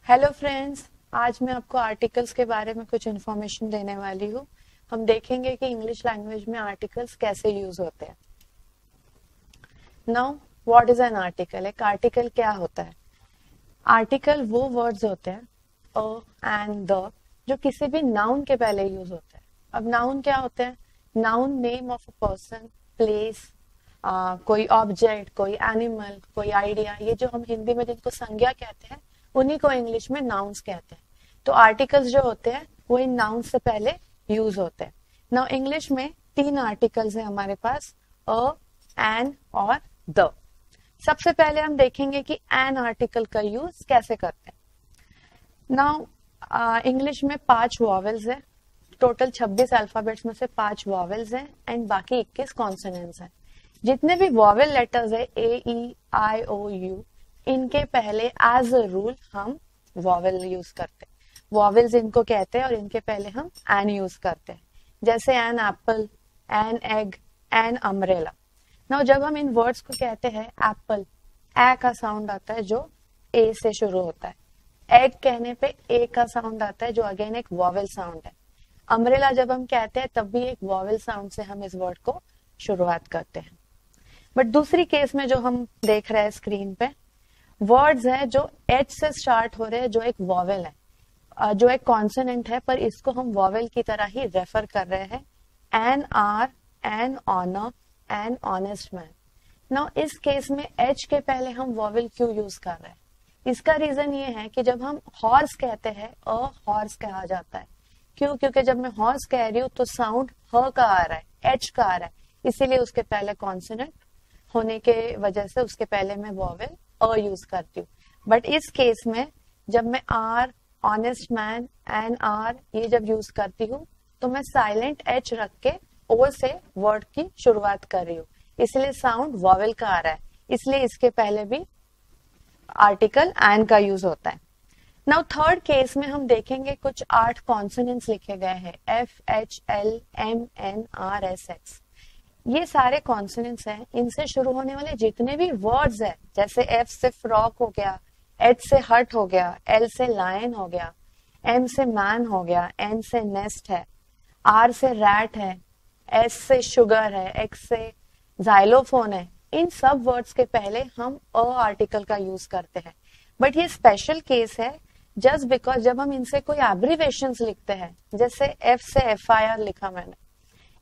Hello friends, आज मैं आपको आर्टिकल्स के बारे में कुछ इन्फॉर्मेशन देने वाली हूँ। हम देखेंगे कि इंग्लिश लैंग्वेज में आर्टिकल्स कैसे यूज होते हैं। Now what is an article? एक आर्टिकल क्या होता है? आर्टिकल वो वर्ड्स होते हैं अ, एंड, द, जो किसी भी नाउन के पहले यूज होते हैं। अब नाउन क्या होते हैं? Noun name of a person, place, कोई ऑब्जेक्ट, कोई एनिमल, कोई आइडिया। ये जो हम हिंदी में जिनको संज्ञा कहते हैं, उन्हीं को इंग्लिश में नाउन्स कहते हैं। तो आर्टिकल्स जो होते हैं वो इन नाउन्स से पहले यूज होते हैं। नाउ इंग्लिश में 3 आर्टिकल्स है हमारे पास, अ, एन और द। सबसे पहले हम देखेंगे कि एन आर्टिकल का यूज कैसे करते हैं। नाउ इंग्लिश में 5 वॉवेल्स है। टोटल 26 अल्फाबेट्स में से 5 वॉवेल्स हैं एंड बाकी 21 कॉन्सोनेंट्स हैं। जितने भी वॉवेल लेटर्स है ए, ई, आई, ओ, यू, इनके पहले एज अ रूल हम वॉवेल यूज करते हैं। वॉवेल्स इनको कहते हैं और इनके पहले हम एन यूज करते हैं। जैसे an apple, an egg, an umbrella. Now जब हम इन वर्ड्स को कहते हैं, एप्पल, ए का साउंड आता है जो ए से शुरू होता है। एग कहने पे ए का साउंड आता है जो अगेन एक वॉवेल साउंड है। अम्ब्रेला जब हम कहते हैं तब भी एक वॉवेल साउंड से हम इस वर्ड को शुरुआत करते हैं। बट दूसरी केस में जो हम देख रहे हैं स्क्रीन पे, वर्ड्स है जो एच से स्टार्ट हो रहे हैं, जो एक वॉवेल है, जो एक कॉन्सोनेंट है, पर इसको हम वॉवेल की तरह ही रेफर कर रहे हैं। An R, an honour, an honest man. Now इस केस में एच के पहले हम वॉवेल क्यों यूज कर रहे हैं? इसका रीजन ये है कि जब हम हॉर्स कहते हैं, अ हॉर्स कहा जाता है। क्यों? क्योंकि जब मैं हॉर्स कह रही हूँ तो साउंड ह का आ रहा है, एच का आ रहा है, इसीलिए उसके पहले कॉन्सोनेंट होने के वजह से उसके पहले मैं वॉवेल अ यूज करती हूँ। बट इस केस में जब मैं R, honest man, an R ये जब यूज करती हूँ तो मैं साइलेंट एच रख के ओ से वर्ड की शुरुआत कर रही हूँ, इसलिए साउंड वॉवेल का आ रहा है, इसलिए इसके पहले भी आर्टिकल एन का यूज होता है। नाउ थर्ड केस में हम देखेंगे कुछ 8 कॉन्सोनेंट्स लिखे गए हैं, F, H, L, M, N, R, S, X. ये सारे कॉन्सोनेंट्स हैं। इनसे शुरू होने वाले जितने भी वर्ड्स हैं, जैसे एफ से फ्रॉक हो गया, एच से हट हो गया, एल से लायन हो गया, एम से मैन हो गया, एन से नेस्ट है, आर से रैट है, एस से शुगर है, एक्स से जाइलोफोन है। इन सब वर्ड्स के पहले हम अ आर्टिकल का यूज करते हैं। बट ये स्पेशल केस है जस्ट बिकॉज जब हम इनसे कोई एब्रीवेशंस लिखते हैं, जैसे एफ से FIR लिखा मैंने,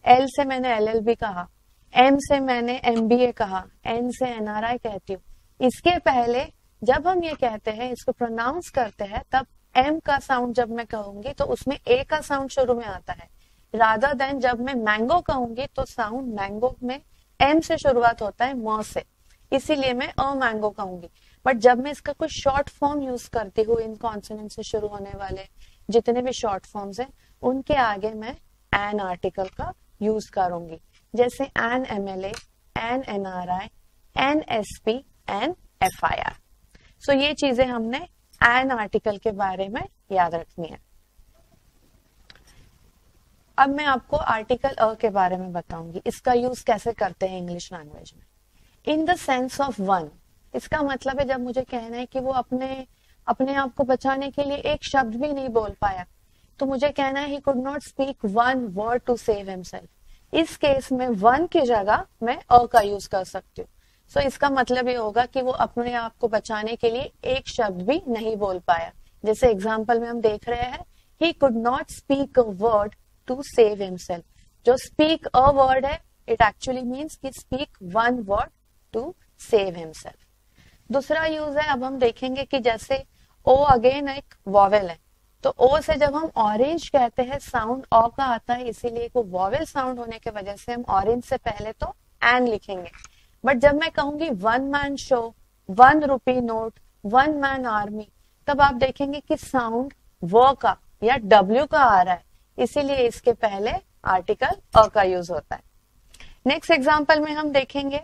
एल से मैंने LLB कहा, एम से मैंने MBA कहा, एन से NRI कहती हूँ। इसके पहले जब हम ये कहते हैं, इसको प्रोनाउंस करते हैं, तब एम का साउंड जब मैं कहूंगी तो उसमें ए का साउंड शुरू में आता है, रादर देन जब मैं मैंगो कहूंगी तो साउंड मैंगो में एम से शुरुआत होता है, म से, इसीलिए मैं अ मैंगो कहूंगी। बट जब मैं इसका कोई शॉर्ट फॉर्म यूज करती हूँ, इन कॉन्सोनेंट से शुरू होने वाले जितने भी शॉर्ट फॉर्म्स हैं, उनके आगे मैं एन आर्टिकल का यूज करूंगी, जैसे an MLA, an NRI, an SP, an FIR। So ये चीजें हमने एन आर्टिकल के बारे में याद रखनी है। अब मैं आपको आर्टिकल अ के बारे में बताऊंगी, इसका यूज कैसे करते हैं इंग्लिश लैंग्वेज में। In the sense of one, इसका मतलब है जब मुझे कहना है कि वो अपने आप को बचाने के लिए एक शब्द भी नहीं बोल पाया, तो मुझे कहना है he could not speak one word to save himself. इस केस में वन की जगह मैं अ का यूज कर सकती हूँ। सो इसका मतलब ये होगा कि वो अपने आप को बचाने के लिए एक शब्द भी नहीं बोल पाया। जैसे एग्जाम्पल में हम देख रहे हैं, he could not speak a word to save himself. जो स्पीक अ वर्ड है, इट एक्चुअली मीन्स कि speak one word to save himself. दूसरा यूज है, अब हम देखेंगे कि जैसे ओ अगेन एक वॉवेल है, तो ओ से जब हम ऑरेंज कहते हैं, साउंड अ का आता है, इसीलिए वो वॉवेल साउंड होने की वजह से हम ऑरेंज से पहले तो एन लिखेंगे। बट जब मैं कहूंगी 1 man show, 1 rupee note, 1 man army, तब आप देखेंगे कि साउंड व का या W का आ रहा है, इसीलिए इसके पहले आर्टिकल अ का यूज होता है। नेक्स्ट एग्जाम्पल में हम देखेंगे,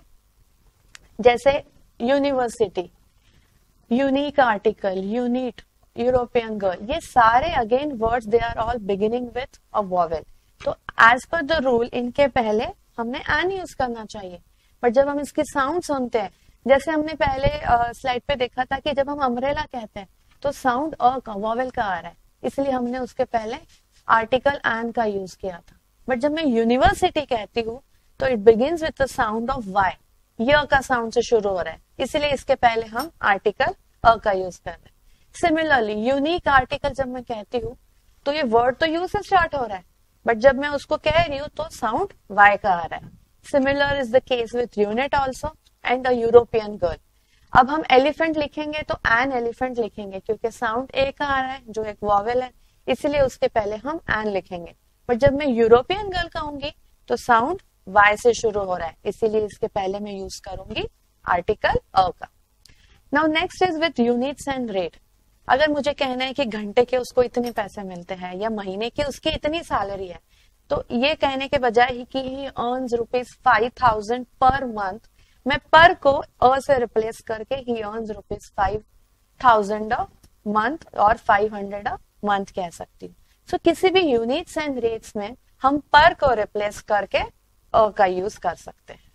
जैसे university, unique article, unit, European girl, ये सारे again words they are all beginning with a vowel. तो एज पर द रूल इनके पहले हमने एन यूज करना चाहिए। बट जब हम इसकी साउंड सुनते हैं, जैसे हमने पहले स्लाइड पे देखा था कि जब हम अम्ब्रेला कहते हैं तो साउंड अ का, वॉवेल का आ रहा है, इसलिए हमने उसके पहले आर्टिकल एन का यूज किया था। बट जब मैं यूनिवर्सिटी कहती हूँ तो it begins with the sound of Y, य का साउंड से शुरू हो रहा है, इसलिए इसके पहले हम आर्टिकल अ का यूज कर रहे हैं। सिमिलरली यूनिक आर्टिकल जब मैं कहती हूँ तो ये वर्ड तो यू से स्टार्ट हो रहा है, बट जब मैं उसको कह रही हूँ तो साउंड वाई का आ रहा है। Similar is the case with unit also and the European girl. अब हम एलिफेंट लिखेंगे तो एन एलिफेंट लिखेंगे, क्योंकि साउंड ए का आ रहा है जो एक वॉवेल है, इसलिए उसके पहले हम एन लिखेंगे। बट जब मैं यूरोपियन गर्ल कहूंगी तो साउंड वाई से शुरू हो रहा है, इसीलिए इसके पहले मैं यूज करूंगी आर्टिकल अ का। Now next is with units and rate. अगर मुझे कहना है कि घंटे के उसको इतने पैसे मिलते हैं या महीने की उसकी इतनी सैलरी है, तो ये कहने के बजाय ही कि ही अर्न्स ₹5,000 पर मंथ, मैं पर को अ से रिप्लेस करके ही अर्न्स ₹5,000 अ मंथ और 500 अ मंथ कह सकती हूँ। सो किसी भी यूनिट्स एंड रेट्स में हम पर को रिप्लेस करके अ का यूज कर सकते हैं।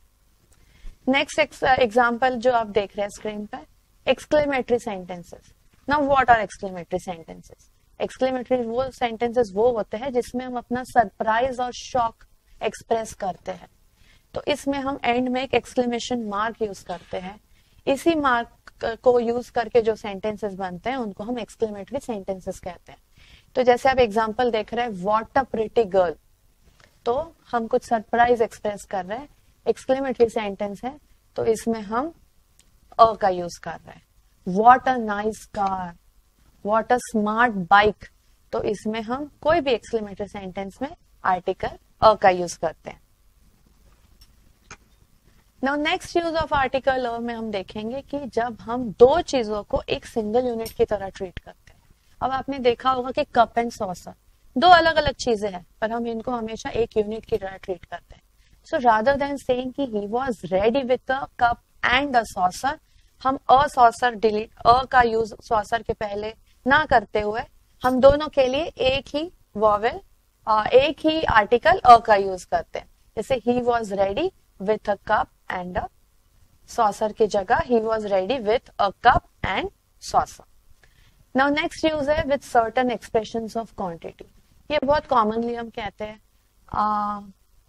नेक्स्ट एग्जाम्पल जो आप देख रहे हैं स्क्रीन पर, exclamatory sentences. Now what are exclamatory sentences? Exclamatory वो सेंटेंसेस वो होते हैं जिसमें हम अपना सरप्राइज और शॉक एक्सप्रेस करते हैं, तो इसमें हम एंड में एक एक्सक्लेमेशन मार्क यूज करते हैं। इसी मार्क को यूज करके जो सेंटेंसेस बनते हैं उनको हम एक्सक्लेमेटरी सेंटेंसेस कहते हैं। तो जैसे आप एग्जांपल देख रहे हैं, व्हाट अ प्रिटी गर्ल, तो हम कुछ सरप्राइज एक्सप्रेस कर रहे हैं, एक्सक्लेमेटरी सेंटेंस है तो इसमें हम अ का यूज कर रहे हैं। What a nice car, what a smart bike, तो इसमें हम कोई भी एक्सक्लेमेटरी सेंटेंस में आर्टिकल अ का यूज करते हैं। Now next use of article a में हम देखेंगे कि जब हम दो चीजों को एक सिंगल यूनिट की तरह ट्रीट करते हैं। अब आपने देखा होगा कि कप एंड सॉसर दो अलग अलग चीजें हैं, पर हम इनको हमेशा एक यूनिट की तरह ट्रीट करते हैं। सो रादर देन सेइंग कि he was ready with a cup and a saucer, हम अ सॉसर डिलीट, अ का यूज सॉसर के पहले ना करते हुए हम दोनों के लिए एक ही वॉवेल, एक ही आर्टिकल अ का यूज करते हैं। जैसे he was ready with a cup and a saucer की जगह he was ready with a cup and saucer. Now next use है with certain expressions of quantity. ये बहुत कॉमनली हम कहते हैं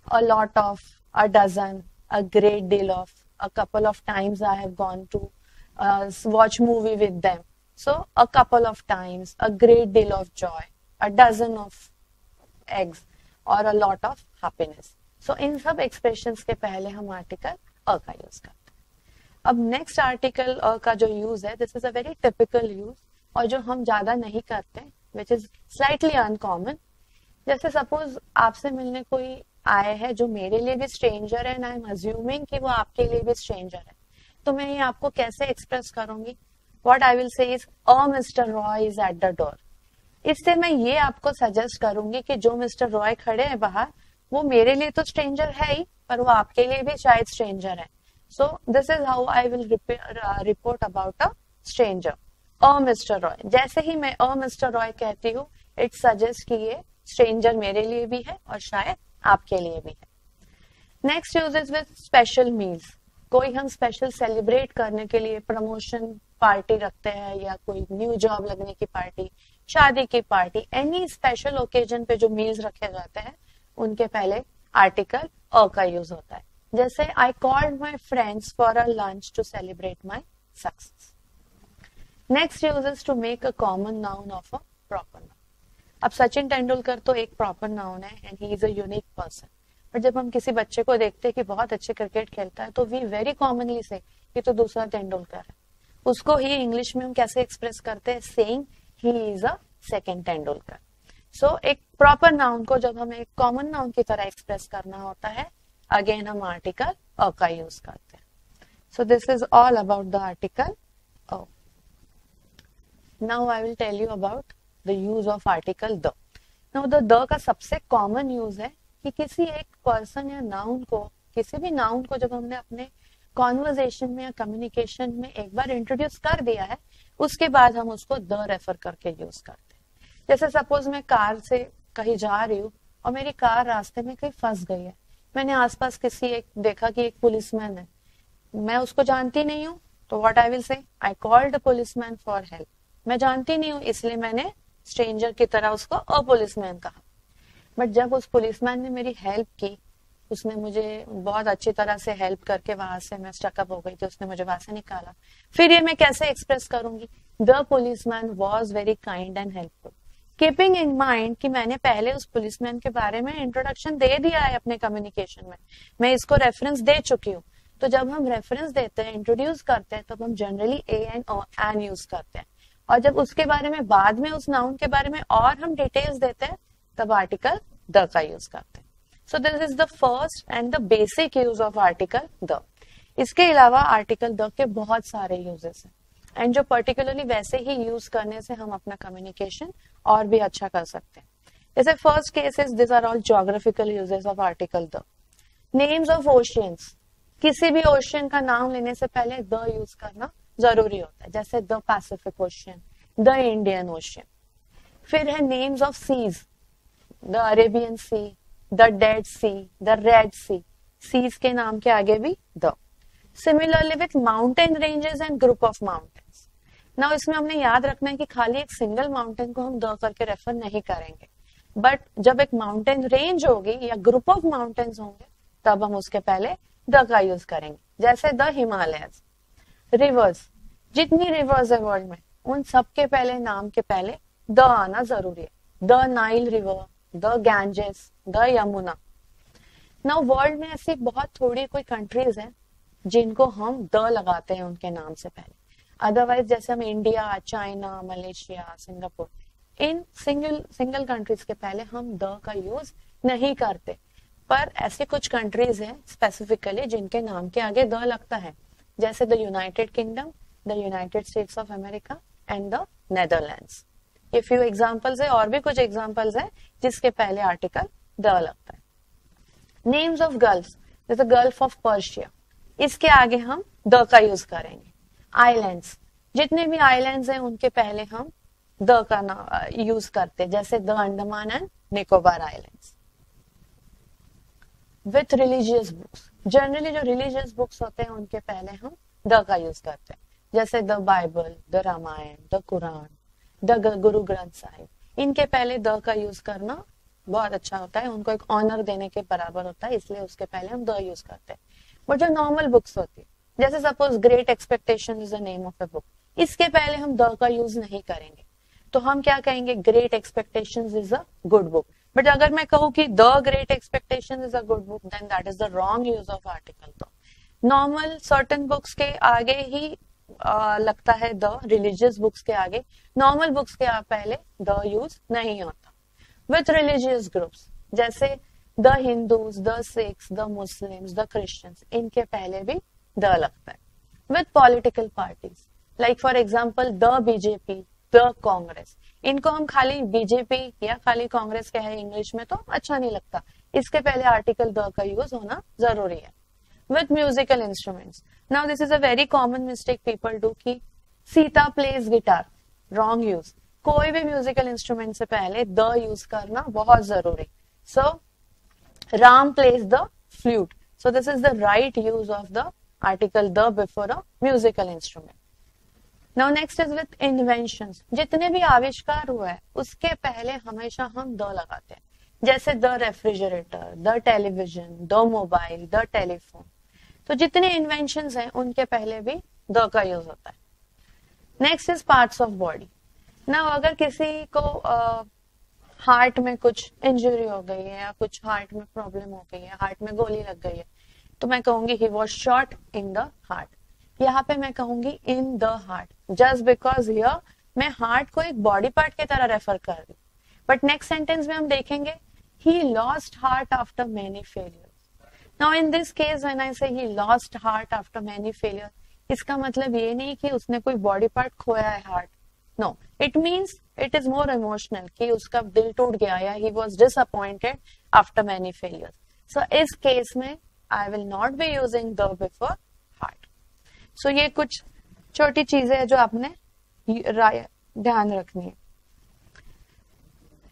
a lot of, a dozen, a great deal of, a couple of times I have gone to watch movie with them. So a couple of times, a great deal of joy, a dozen of eggs or a lot of happiness. So इन सब expressions के पहले हम article a का use करते हैं। अब next article a का जो यूज है, this is a very typical use और जो हम ज्यादा नहीं करते, विच इज स्लाइटली अनकॉमन। जैसे सपोज आपसे मिलने कोई आए हैं जो मेरे लिए भी स्ट्रेंजर है एंड आई एम अज्यूमिंग कि वो आपके लिए भी स्ट्रेंजर है, तो मैं ये आपको कैसे एक्सप्रेस करूंगी? व्हाट आई विल से is a mister Roy is at the door. इससे मैं ये आपको सजेस्ट करूंगी कि जो मिस्टर रॉय खड़े हैं बाहर, वो मेरे लिए तो स्ट्रेंजर है ही, पर वो आपके लिए भी शायद स्ट्रेंजर है। सो this is how I will report about a stranger, a mister Roy. जैसे ही मैं अ मिस्टर रॉय कहती हूँ, इट सजेस्ट कि ये स्ट्रेंजर मेरे लिए भी है और शायद आपके लिए भी है। Next uses with special meals. कोई हम स्पेशल सेलिब्रेट करने के लिए प्रमोशन पार्टी रखते हैं या कोई न्यू जॉब लगने की पार्टी, शादी की पार्टी, एनी स्पेशल ओकेजन पे जो मील्स रखे जाते हैं उनके पहले आर्टिकल अ का यूज होता है। जैसे I called my friends for a lunch to celebrate my success. Next uses to make a common noun of a proper noun. अब सचिन तेंदुलकर तो एक प्रॉपर नाउन है and he is a unique person, पर जब हम किसी बच्चे को देखते हैं कि बहुत अच्छे क्रिकेट खेलता है, तो वी वेरी कॉमनली से कि तो दूसरा तेंदुलकर है। उसको ही इंग्लिश में हम कैसे एक्सप्रेस करते हैं? Saying he is a second Tendulkar. So एक प्रॉपर नाउन को जब हमें एक कॉमन नाउन की तरह एक्सप्रेस करना होता है, अगेन हम आर्टिकल अ का यूज करते हैं। So this is all about the article a. Now I will tell you about the use of article the. Now the का सबसे कॉमन यूज है कि किसी एक पर्सन या नाउन को, किसी भी नाउन को जब हमने अपने कॉन्वर्जेशन में या कम्युनिकेशन में एक बार इंट्रोड्यूस कर दिया है, उसके बाद हम उसको द रेफर करके यूज करते हैं। जैसे सपोज मैं कार से कहीं जा रही हूँ और मेरी कार रास्ते में कहीं फंस गई है, मैंने आसपास किसी एक देखा कि एक पुलिसमैन है, मैं उसको जानती नहीं हूँ, तो व्हाट आई विल से, I called the policeman for help. मैं जानती नहीं हूँ, इसलिए मैंने स्ट्रेंजर की तरह उसको अ पुलिसमैन कहा। बट जब उस पुलिसमैन ने मेरी हेल्प की, उसने मुझे बहुत अच्छी तरह से हेल्प करके वहां से, मैं स्टकअप हो गई थी, उसने मुझे वहां से निकाला, फिर ये मैं कैसे एक्सप्रेस करूंगी? The policeman was very kind and helpful. Keeping in mind कि मैंने पहले उस पुलिसमैन के बारे में इंट्रोडक्शन दे दिया है अपने कम्युनिकेशन में, मैं इसको रेफरेंस दे चुकी हूँ। तो जब हम रेफरेंस देते हैं, इंट्रोड्यूस करते हैं, तब हम जनरली ए एंड यूज करते हैं। और जब उसके बारे में बाद में उस नाउन के बारे में और हम डिटेल्स देते हैं, तब आर्टिकल द का यूज करते हैं। So this is the first and the basic use of article the. इसके अलावा आर्टिकल द के बहुत सारे यूजेस हैं, एंड जो पर्टिकुलरली वैसे ही यूज करने से हम अपना कम्युनिकेशन और भी अच्छा कर सकते हैं। जैसे first case is, this are all geographical uses of article the. Names of oceans, किसी भी ओशियन का नाम लेने से पहले द यूज करना जरूरी होता है, जैसे the Pacific Ocean, the Indian Ocean. फिर है names of seas, the Arabian Sea, the Dead Sea, the Red Sea, seas के नाम के आगे भी the. Similarly with mountain ranges and group of mountains. Now इसमें हमने याद रखना है कि खाली एक सिंगल माउंटेन को हम द करके रेफर नहीं करेंगे, बट जब एक माउंटेन रेंज होगी या ग्रुप ऑफ माउंटेन्स होंगे, तब हम उसके पहले द का यूज करेंगे, जैसे द हिमालयस। रिवर्स, जितनी रिवर्स है वर्ल्ड में, उन सब के पहले, नाम के पहले द आना जरूरी है। The Nile river, the Ganges, the Yamuna. Now world में ऐसी बहुत थोड़ी कोई कंट्रीज हैं जिनको हम द लगाते हैं उनके नाम से पहले। अदरवाइज जैसे हम India, China, Malaysia, Singapore, in single countries के पहले हम द का यूज नहीं करते। पर ऐसे कुछ कंट्रीज हैं स्पेसिफिकली जिनके नाम के आगे द लगता है, जैसे the United kingdom, the United states of America and the Netherlands. ये फ्यू एग्जांपल्स है, और भी कुछ एग्जांपल्स है जिसके पहले आर्टिकल द लगता है। नेम्स ऑफ गल्फ्स, जैसे गल्फ ऑफ पर्शिया, इसके आगे हम द का यूज करेंगे। आइलैंड्स, जितने भी आइलैंड्स हैं उनके पहले हम द का यूज करते हैं, जैसे the Andaman and Nicobar islands. With religious books, generally जो रिलीजियस बुक्स होते हैं उनके पहले हम द का यूज करते हैं, जैसे the Bible, the Ramayana, the Quran, the Guru Granth Sahib. इनके पहले द का यूज करना बहुत अच्छा होता है, उनको एक ऑनर देने के बराबर होता है, इसलिए उसके पहले हम द यूज करते हैं। बट जो नॉर्मल बुक्स होती है, जैसे suppose great Expectation is the name of a book, इसके पहले हम द का यूज नहीं करेंगे, तो हम क्या कहेंगे? Great Expectations is a good book. But अगर मैं कहूँ कि the Great Expectation is a good book, then that is the wrong use of article the. Normal certain books के आगे ही लगता है द, रिलीजियस बुक्स के आगे, नॉर्मल बुक्स के पहले द यूज नहीं होता। विथ रिलीजियस ग्रुप्स, जैसे the Hindus, the Sikhs, the Muslims, the Christians, इनके पहले भी द लगता है। With political parties, like for example the BJP, the Congress, इनको हम खाली बीजेपी या खाली कांग्रेस कहे इंग्लिश में तो अच्छा नहीं लगता, इसके पहले आर्टिकल द का यूज होना जरूरी है। With musical instruments, now this is a very common mistake people do कि Sita plays guitar, wrong use. कोई भी म्यूजिकल इंस्ट्रूमेंट से पहले द यूज करना बहुत जरूरी। So Ram plays the flute, so this is the right use of the article the before a musical instrument. Now next is with inventions, जितने भी आविष्कार हुआ है उसके पहले हमेशा हम द लगाते हैं, जैसे the refrigerator, the television, the mobile, the telephone. तो जितने इन्वेंशंस हैं उनके पहले भी द का यूज होता है। Next is parts of body. ना अगर किसी को हार्ट में कुछ इंजरी हो गई है या कुछ हार्ट में प्रॉब्लम हो गई है, हार्ट में गोली लग गई है, तो मैं कहूंगी he was shot in the heart. यहाँ पे मैं कहूंगी in the heart, just because here मैं हार्ट को एक बॉडी पार्ट की तरह रेफर कर रही हूँ। बट नेक्स्ट सेंटेंस में हम देखेंगे he lost heart after many failures. Now in this case when I say he lost heart after many failure, इसका मतलब ये नहीं कि उसने कोई बॉडी पार्ट खोया है heart, no, it means it is more emotional कि उसका दिल टूट गया या he was disappointed after many failures. So इस केस में I will not be using the before heart. So ये कुछ छोटी चीजें हैं जो आपने ध्यान रखनी है।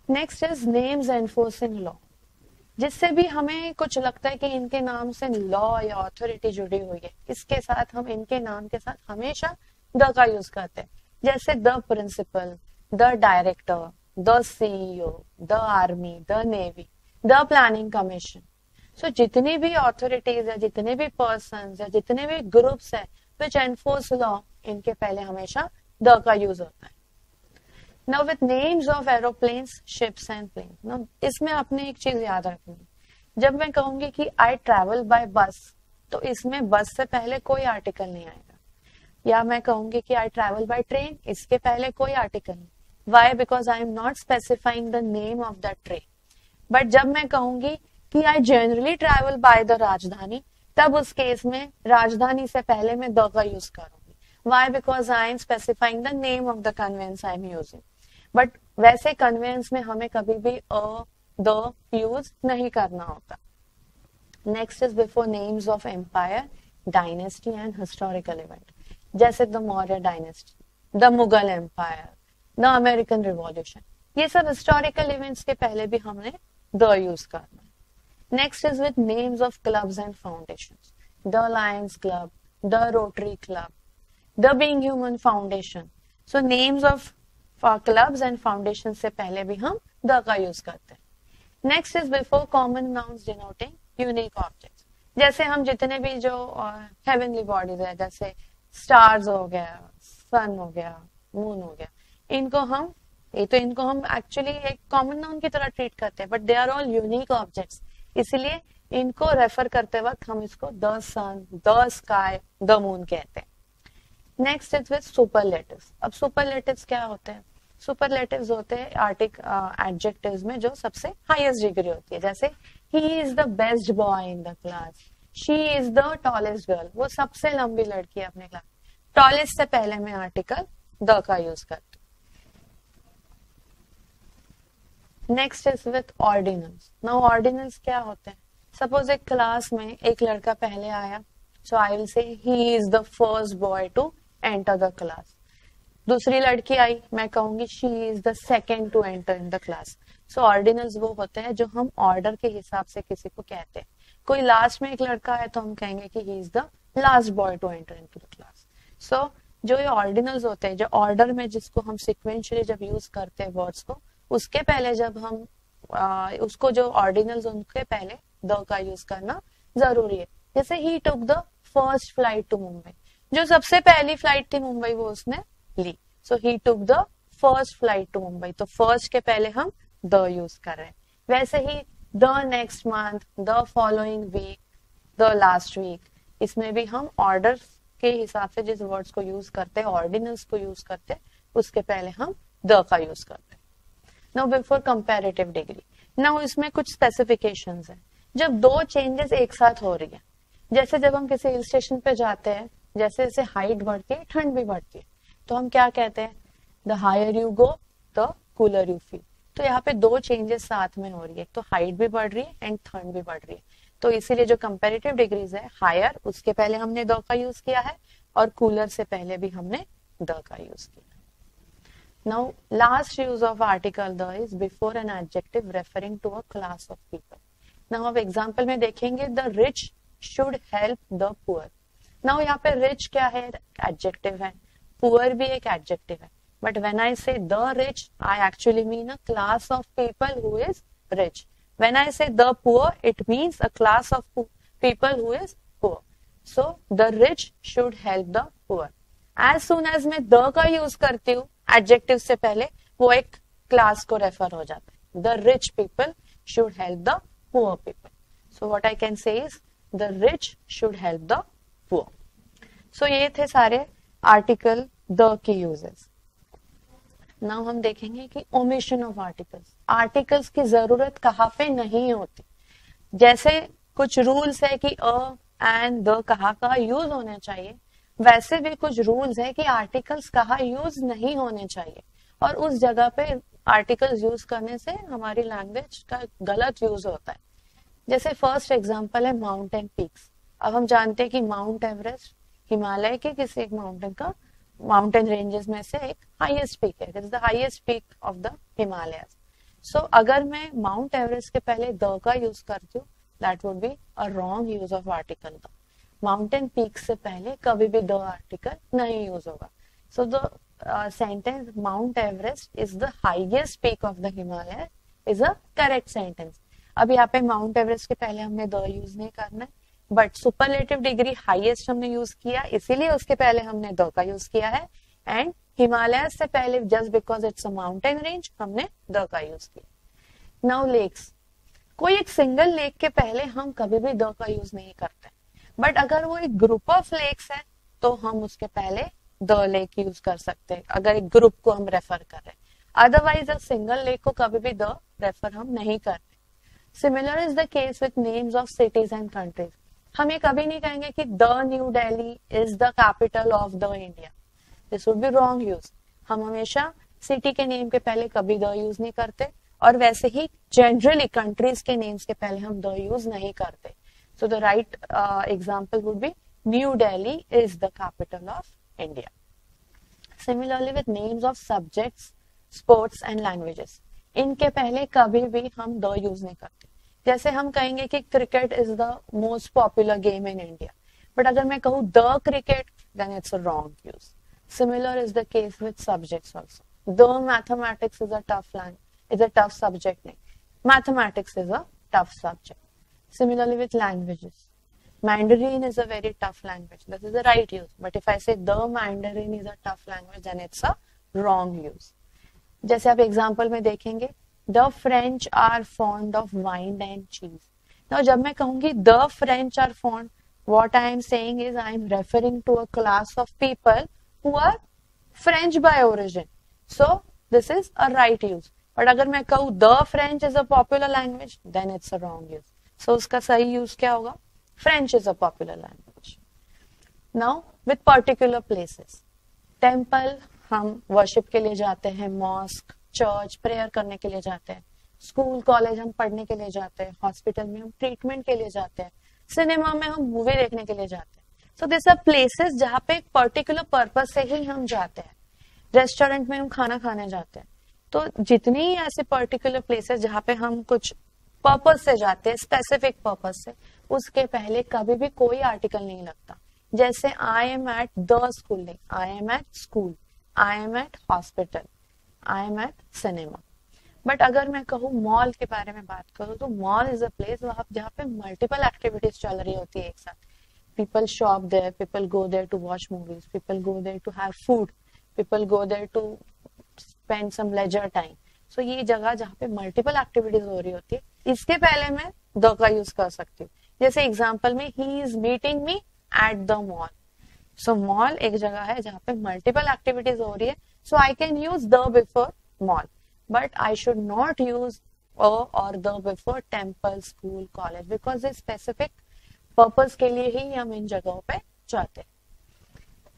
Next is names enforcing law, जिससे भी हमें कुछ लगता है कि इनके नाम से लॉ या अथॉरिटी जुड़ी हुई है, इसके साथ हम इनके नाम के साथ हमेशा द का यूज करते हैं। जैसे the principal, the director, the CEO, the army, the navy, the planning commission. So जितनी भी ऑथोरिटीज है, जितने भी पर्सन या जितने भी ग्रुप्स है विच एनफोर्स लॉ, इनके पहले हमेशा द का यूज होता है। Now with names of aeroplanes, ships and plane, now इसमें आपने एक चीज याद रखनी है, जब मैं कहूंगी कि आई ट्रेवल बाय बस, तो इसमें बस से पहले कोई आर्टिकल नहीं आएगा। या मैं कहूंगी कि आई ट्रेवल बाय ट्रेन, इसके पहले कोई आर्टिकल नहीं। Why? Because I am not specifying the name of the train. But जब मैं कहूंगी कि I generally travel by the Rajdhani, तब उस केस में राजधानी से पहले मैं द का यूज करूंगी। Why? Because I am specifying the name of the conveyance I am using. But वैसे कन्वेंस में हमें कभी भी द यूज नहीं करना होता। Next is before names of empire, dynasty and historical event, जैसे the Maurya dynasty, the Mughal empire, the American revolution, ये सब हिस्टोरिकल इवेंट्स के पहले भी हमने द यूज करना है। Next is with names of clubs and foundations, the Lions club, the rotary club, the being human foundation. So names of clubs and foundation से पहले भी हम द का यूज करते हैं। Next is before common nouns denoting unique objects, जैसे हम जितने भी जो हेवनली बॉडीज है, जैसे स्टार्स हो गया, सन हो गया, मून हो गया, इनको हम एक्चुअली एक कॉमन नाउन की तरह ट्रीट करते हैं, but they are all unique objects, इसीलिए इनको रेफर करते वक्त हम इसको the sun, the sky, the moon कहते हैं। Next is with superlatives. अब सुपरलेटिव्स क्या होते हैं? सुपरलेटिव्स होते हैं एडजेक्टिव्स में जो सबसे हाईएस्ट डिग्री होती है, जैसे ही is the best boy in the class, she is the tallest girl, वो सबसे लंबी लड़की है अपने क्लास। टॉलेस्ट से पहले मैं आर्टिकल द का यूज करती हूँ। Next is with ordinals. Now ordinals क्या होते हैं? सपोज एक क्लास में एक लड़का पहले आया, सो I will say he is the first boy to enter the class. दूसरी लड़की आई, मैं कहूंगी she is the second to enter in the class. So ordinals वो होते हैं जो हम ऑर्डर के हिसाब से किसी को कहते हैं। कोई लास्ट में एक लड़का है तो हम कहेंगे कि he is the last boy to enter into the class. So जो ये ऑर्डिनल्स होते हैं, जो ऑर्डर में जिसको हम सिक्वेंशियली जब यूज करते हैं वर्ड्स को, उसके पहले जब हम उसको जो ऑर्डिनल्स उनके पहले द का यूज करना जरूरी है। जैसे he took the first flight to Mumbai, जो सबसे पहली फ्लाइट थी मुंबई वो उसने ली। So he took the first flight to Mumbai, तो फर्स्ट के पहले हम द यूज कर रहे हैं। वैसे ही the next month, the following week, the last week, इसमें भी हम ऑर्डर के हिसाब से जिस वर्ड्स को यूज करते हैं, ऑर्डिनल्स को यूज करते हैं, उसके पहले हम द का यूज करते हैं। Now before comparative degree, now इसमें कुछ स्पेसिफिकेशंस है। जब दो चेंजेस एक साथ हो रही है, जैसे जब हम किसी हिल स्टेशन पे जाते हैं, जैसे जैसे हाइट बढ़ती है ठंड भी बढ़ती है, तो हम क्या कहते हैं? The higher you go the cooler you feel. तो यहाँ पे दो चेंजेस साथ में हो रही है, तो हाइट भी बढ़ रही है एंड ठंड भी बढ़ रही है। तो इसीलिए जो कंपैरेटिव डिग्रीज है, हायर उसके पहले हमने द का यूज किया है, और कूलर से पहले भी हमने द का यूज किया है। Now last use of article the is before an adjective referring to a class of people. Now अब एग्जाम्पल में देखेंगे, the rich should help the poor. Now यहाँ पे रिच क्या है? एडजेक्टिव है, पुअर भी एक एडजेक्टिव है, but when I say the rich, I actually mean a class of people who is rich. When I say the poor, it means a class of people who is poor. So the rich should help the poor. As soon as मैं the का use करती हूँ adjective से पहले, वो एक class को refer हो जाता है। The rich people should help the poor people. So what I can say is the rich should help the poor. So ये थे सारे आर्टिकल द के यूजेस। नाउ हम देखेंगे कि ओमिशन ऑफ आर्टिकल्स। आर्टिकल्स की जरूरत कहाँ पे नहीं होती। जैसे कुछ रूल्स है कि अ एंड द कहाँ का यूज होने चाहिए, वैसे भी कुछ रूल्स है कि आर्टिकल्स कहाँ यूज नहीं होने चाहिए, और उस जगह पे आर्टिकल्स यूज करने से हमारी लैंग्वेज का गलत यूज होता है। जैसे फर्स्ट एग्जांपल है माउंटेन पीक्स। अब हम जानते हैं कि माउंट एवरेस्ट हिमालय के किसी एक माउंटेन रेंजेस में से एक हाईएस्ट पीक है, it is the highest peak of the Himalayas. So अगर मैं माउंट एवरेस्ट के पहले द का यूज करती हूँ, that would be a wrong use of article the. Mountain peak से पहले कभी भी द आर्टिकल नहीं यूज होगा। So the sentence mount Everest is the highest peak of the Himalaya is a correct sentence. अब यहाँ पे माउंट एवरेस्ट के पहले हमने द यूज नहीं करना है, बट सुपरलेटिव डिग्री हाईएस्ट हमने यूज किया, इसीलिए उसके पहले हमने द का यूज किया है। एंड हिमालय से पहले just because it's a mountain range हमने द का यूज किया। नाउ लेक्स, कोई एक सिंगल लेक के पहले हम कभी भी द का यूज नहीं करते, बट अगर वो एक ग्रुप ऑफ लेक्स है तो हम उसके पहले द लेक यूज कर सकते हैं, अगर एक ग्रुप को हम रेफर कर रहे हैं। अदरवाइज अ सिंगल लेक को कभी भी द रेफर हम नहीं करते। Similar is the case with names of cities and countries. हम ये कभी नहीं कहेंगे कि the new Delhi is the capital of the India, this would be wrong use. हम हमेशा सिटी के नेम के पहले कभी द यूज नहीं करते, और वैसे ही जनरली कंट्रीज के नेम्स के पहले हम द यूज नहीं करते। So the right example would be new Delhi is the capital of India. Similarly with names of subjects, sports and languages, इनके पहले कभी भी हम द यूज नहीं करते। जैसे हम कहेंगे कि cricket is the most popular game in India, but अगर मैं कहूँ the cricket then it's a wrong use. Similar is the case with subjects also. The mathematics is a tough subject नहीं, mathematics is a tough subject. Similarly with languages, Mandarin is a very tough language. This is the right use. But if I say the Mandarin is a tough language, then it's a wrong use. जैसे आप example में देखेंगे, the French are fond of wine and cheese. Now जब मैं कहूंगी the French are fond, what I am saying is I am referring to a class of people who are French by origin. So this is a right use. But अगर मैं कहूँ the French is a popular language, then it's a wrong use. So उसका सही use क्या होगा? French is a popular language. Now with particular places, temple हम worship के लिए जाते हैं, मॉस्क, चर्च प्रेयर करने के लिए जाते हैं, स्कूल कॉलेज हम पढ़ने के लिए जाते हैं, हॉस्पिटल में हम ट्रीटमेंट के लिए जाते हैं, सिनेमा में हम मूवी देखने के लिए जाते हैं। सो दिस आर प्लेसेस जहाँ पे एक पर्टिकुलर पर्पज से ही हम जाते हैं। रेस्टोरेंट में हम खाना खाने जाते हैं। तो जितनी ऐसे पर्टिकुलर प्लेसेस जहाँ पे हम कुछ पर्पज से जाते हैं, स्पेसिफिक पर्पज से, उसके पहले कभी भी कोई आर्टिकल नहीं लगता। जैसे I am at the school नहीं, I am at school, I am at hospital, I am at cinema. But अगर मैं कहूँ मॉल के बारे में बात करूँ तो मॉल इज अ प्लेस जहाँ पे मल्टीपल एक्टिविटीज चल रही होती है एक साथ। People shop there, people go there to watch movies, people go there to have food, people go there to spend some leisure time. So ये जगह जहाँ पे मल्टीपल एक्टिविटीज हो रही होती है, इसके पहले मैं द का यूज कर सकती हूँ। जैसे एग्जाम्पल में he is meeting me at the mall. So mall एक जगह है जहाँ पे मल्टीपल एक्टिविटीज हो रही है, so I can use the before mall, but I should not use a और the before temple, school, college, because specific purpose के लिए ही हम इन जगहों पे जाते हैं।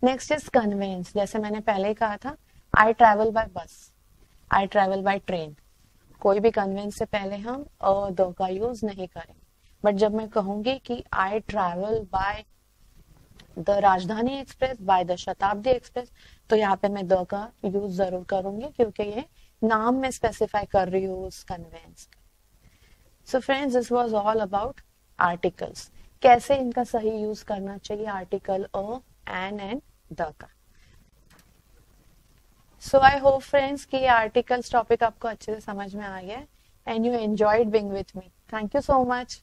Next is conveyance. जैसे मैंने पहले ही कहा था, आई ट्रेवल बाय बस, आई ट्रेवल बाय ट्रेन। कोई भी कन्वेंस से पहले हम अ द का यूज नहीं करेंगे। बट जब मैं कहूंगी कि आई ट्रेवल बाय द राजधानी एक्सप्रेस, बाय द शताब्दी एक्सप्रेस, तो यहाँ पे मैं द का यूज जरूर करूंगी, क्योंकि ये नाम में स्पेसिफाई कर रही हूँ उस कन्वेंस का। So friends, this was all about articles, कैसे इनका सही यूज करना चाहिए आर्टिकल अ, एंड द का। सो आई होप फ्रेंड्स कि ये आर्टिकल्स टॉपिक आपको अच्छे से समझ में आ गया and you enjoyed being with me. Thank you so much.